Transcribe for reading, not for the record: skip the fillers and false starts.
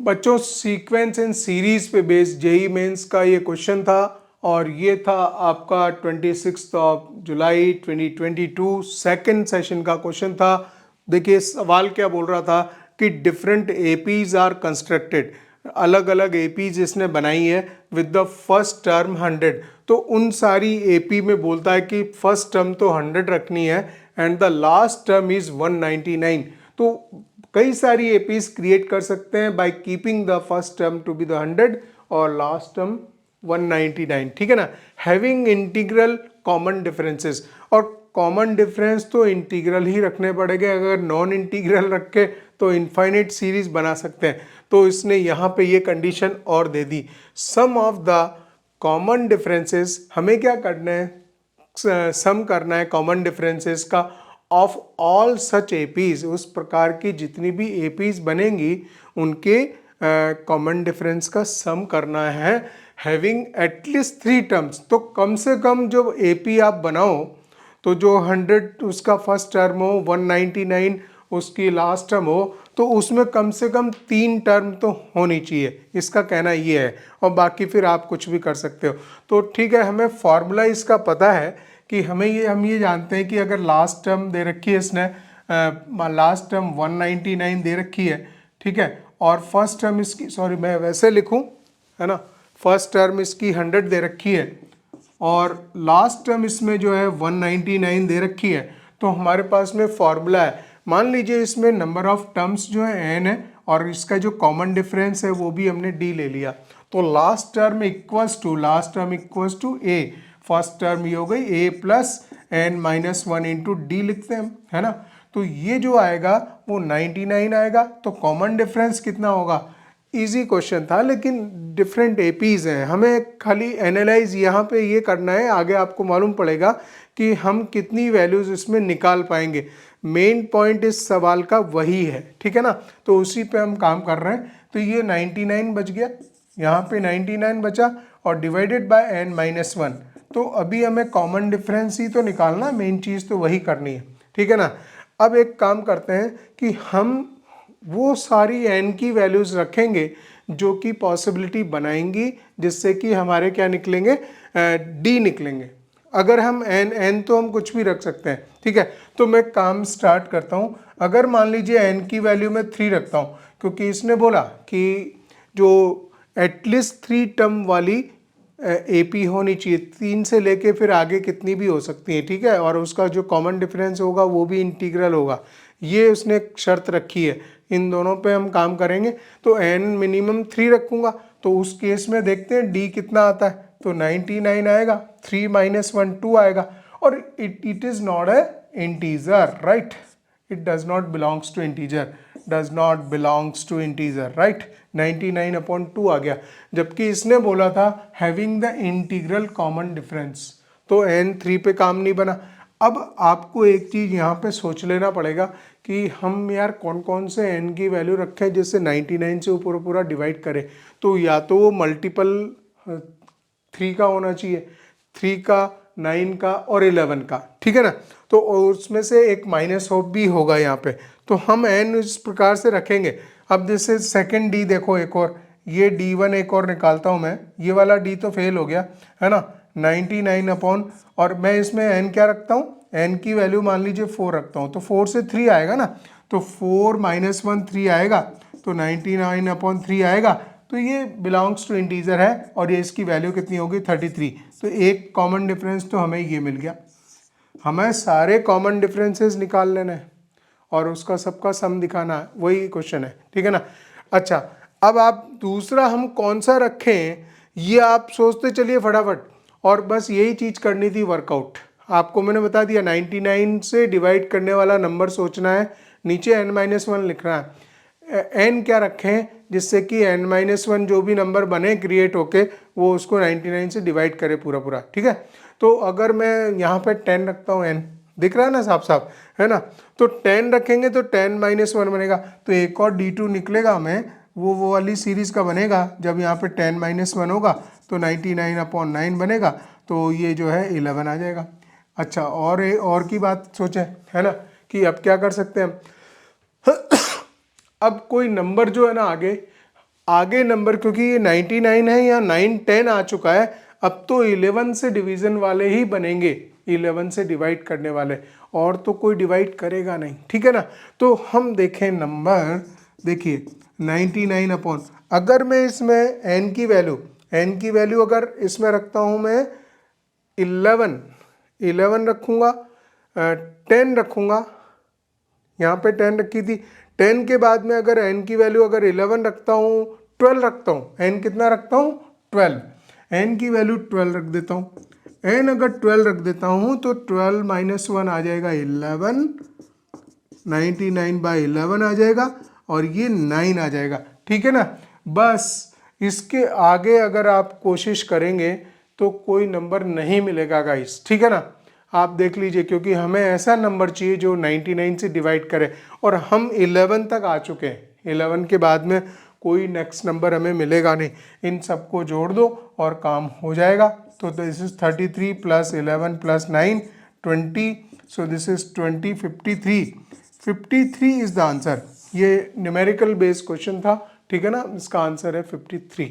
बच्चों sequence and series पे based JEE mains का ये क्वेश्चन था और ये था आपका 26 जुलाई 2022 सेकंड सेशन का क्वेश्चन था। देखिए सवाल क्या बोल रहा था कि डिफरेंट एपीज आर कंस्ट्रक्टेड, अलग अलग एपीज इसने बनाई है विद द फर्स्ट टर्म 100। तो उन सारी एपी में बोलता है कि फर्स्ट टर्म तो 100 रखनी है and the last term is 199। तो कई सारी एपीज क्रिएट कर सकते हैं by keeping the first term to be the 100 और लास्ट टर्म 199, ठीक है ना। हैविंग इंटीग्रल कॉमन डिफरेंसेस, और कॉमन डिफरेंस तो इंटीग्रल ही रखने पड़ेंगे, अगर नॉन इंटीग्रल रखे तो इनफाइनाइट सीरीज बना सकते हैं। तो इसने यहाँ पे ये कंडीशन और दे दी, सम ऑफ द कॉमन डिफरेंसेस, हमें क्या करना है, सम करना है कॉमन डिफरेंसेस का ऑफ ऑल सच एपीज, उस प्रकार की जितनी भी एपीज बनेंगी उनके कॉमन डिफरेंस का सम करना है, हैविंग एटलीस्ट 3 टर्म्स। तो कम से कम जो एपी आप बनाओ तो जो 100 उसका फर्स्ट टर्म हो, 199 उसकी लास्ट टर्म हो, तो उसमें कम से कम 3 टर्म तो होनी चाहिए, इसका कहना ये है। और बाकी फिर आप कुछ भी कर सकते हो। तो ठीक है, हमें फॉर्मूला इसका पता है कि हम ये जानते हैं कि अगर लास्ट टर्म दे रखी है इसने, लास्ट टर्म 199 दे रखी है, ठीक है, और फर्स्ट टर्म इसकी, सॉरी मैं वैसे लिखूं, है ना, फर्स्ट टर्म इसकी 100 दे रखी है और लास्ट टर्म इसमें जो है 199 दे रखी है। तो हमारे पास में फॉर्मूला है, मान लीजिए इसमें नंबर ऑफ टर्म्स जो है n है और इसका जो कॉमन डिफरेंस है वो भी हमने d ले लिया। तो last term equals to a, first term ये हो गई a plus n-1 into D लिखते हैं हम, है ना। तो ये जो आएगा वो 99 आएगा। तो कॉमन डिफरेंस कितना होगा, इजी क्वेश्चन था लेकिन डिफरेंट एपीज हैं, हमें खाली एनालाइज यहाँ पे ये करना है, आगे आपको मालूम पड़ेगा कि हम कितनी वैल्यूज इसमें निकाल पाएंगे। मेन पॉइंट इस सवाल का वही है, ठीक है ना। तो उसी पे हम काम कर रहे हैं। तो ये 99 बच गया, यहाँ पे 99 बचा और डिवाइडेड बाय n-1। तो अभी हमें कॉमन डिफरेंस ही तो निकालना, मेन चीज़ तो वही करनी है, ठीक है ना। अब एक काम करते हैं कि हम वो सारी n की वैल्यूज़ रखेंगे जो कि पॉसिबिलिटी बनाएंगी जिससे कि हमारे क्या निकलेंगे, d निकलेंगे। अगर हम n तो हम कुछ भी रख सकते हैं, ठीक है। तो मैं काम स्टार्ट करता हूँ। अगर मान लीजिए n की वैल्यू मैं 3 रखता हूँ, क्योंकि इसने बोला कि जो एटलीस्ट 3 टर्म वाली एपी होनी चाहिए, 3 से लेके फिर आगे कितनी भी हो सकती है, ठीक है, और उसका जो कॉमन डिफरेंस होगा वो भी इंटीग्रल होगा, ये उसने शर्त रखी है। इन दोनों पे हम काम करेंगे। तो n मिनिमम 3 रखूँगा, तो उस केस में देखते हैं d कितना आता है। तो 99 आएगा, 3 - 1 2 आएगा, और it is not a integer, right, it does not belongs to integer, right. 99/2 आ गया, जबकि इसने बोला था having the integral common difference, तो n 3 पे काम नहीं बना। अब आपको एक चीज़ यहाँ पे सोच लेना पड़ेगा कि हम यार कौन कौन से n की वैल्यू रखें जिससे 99 से ऊपर पूरा डिवाइड करे। तो या तो वो मल्टीपल 3 का होना चाहिए, 3 का, 9 का और 11 का, ठीक है ना। तो उसमें से एक माइनस ऑफ भी होगा यहाँ पे। तो हम n इस प्रकार से रखेंगे। अब जैसे सेकेंड d देखो, एक और ये d1 एक और निकालता हूँ मैं, ये वाला d तो फेल हो गया, है ना, 99 अपॉन, और मैं इसमें n क्या रखता हूँ, n की वैल्यू मान लीजिए 4 रखता हूँ, तो 4 से 3 आएगा ना, तो 4 - 1 3 आएगा, तो 99/3 आएगा। तो ये बिलोंग्स टू इंटीजर है और ये इसकी वैल्यू कितनी होगी, 33। तो एक कॉमन डिफरेंस तो हमें ये मिल गया। हमें सारे कॉमन डिफरेंसेस निकाल लेना है और उसका सबका सम दिखाना है, वही क्वेश्चन है, ठीक है ना। अच्छा, अब आप दूसरा हम कौन सा रखें ये आप सोचते चलिए फटाफट, और बस यही चीज़ करनी थी वर्कआउट। आपको मैंने बता दिया 99 से डिवाइड करने वाला नंबर सोचना है, नीचे n-1 लिखना है। n क्या रखें जिससे कि n-1 जो भी नंबर बने क्रिएट होके वो उसको 99 से डिवाइड करे पूरा, ठीक है। तो अगर मैं यहाँ पे 10 रखता हूँ, n दिख रहा है ना साफ साफ, है ना। तो 10 रखेंगे तो 10-1 बनेगा, तो एक और d2 निकलेगा हमें, वो वाली सीरीज का बनेगा जब यहाँ पे 10-1 होगा तो 99/9 बनेगा, तो ये जो है 11 आ जाएगा। अच्छा, और की बात सोचें, है ना, कि अब क्या कर सकते हैं हम। अब कोई नंबर जो है ना आगे, आगे नंबर, क्योंकि ये 99 है, यहाँ 9 10 आ चुका है, अब तो 11 से डिवीजन वाले ही बनेंगे, 11 से डिवाइड करने वाले, और तो कोई डिवाइड करेगा नहीं, ठीक है ना। तो हम देखें नंबर, देखिए 99 अपॉन, अगर मैं इसमें n की वैल्यू अगर इसमें रखता हूँ मैं 11 रखूँगा, 10 रखूँगा, यहाँ पे 10 रखी थी, 10 के बाद में अगर n की वैल्यू अगर 11 रखता हूँ, 12 रखता हूँ, n कितना रखता हूँ 12, n की वैल्यू 12 रख देता हूँ, n अगर 12 रख देता हूँ तो 12 माइनस 1 आ जाएगा 11, 99/11 आ जाएगा, और ये 9 आ जाएगा, ठीक है ना। बस इसके आगे अगर आप कोशिश करेंगे तो कोई नंबर नहीं मिलेगा गाइस, ठीक है ना। आप देख लीजिए, क्योंकि हमें ऐसा नंबर चाहिए जो 99 से डिवाइड करे, और हम 11 तक आ चुके हैं, 11 के बाद में कोई नेक्स्ट नंबर हमें मिलेगा नहीं। इन सबको जोड़ दो और काम हो जाएगा। तो this is 33 + 11 + 9 20, so this is 20 53 is the answer. ये न्यूमेरिकल बेस्ड क्वेश्चन था, ठीक है ना, इसका आंसर है 53।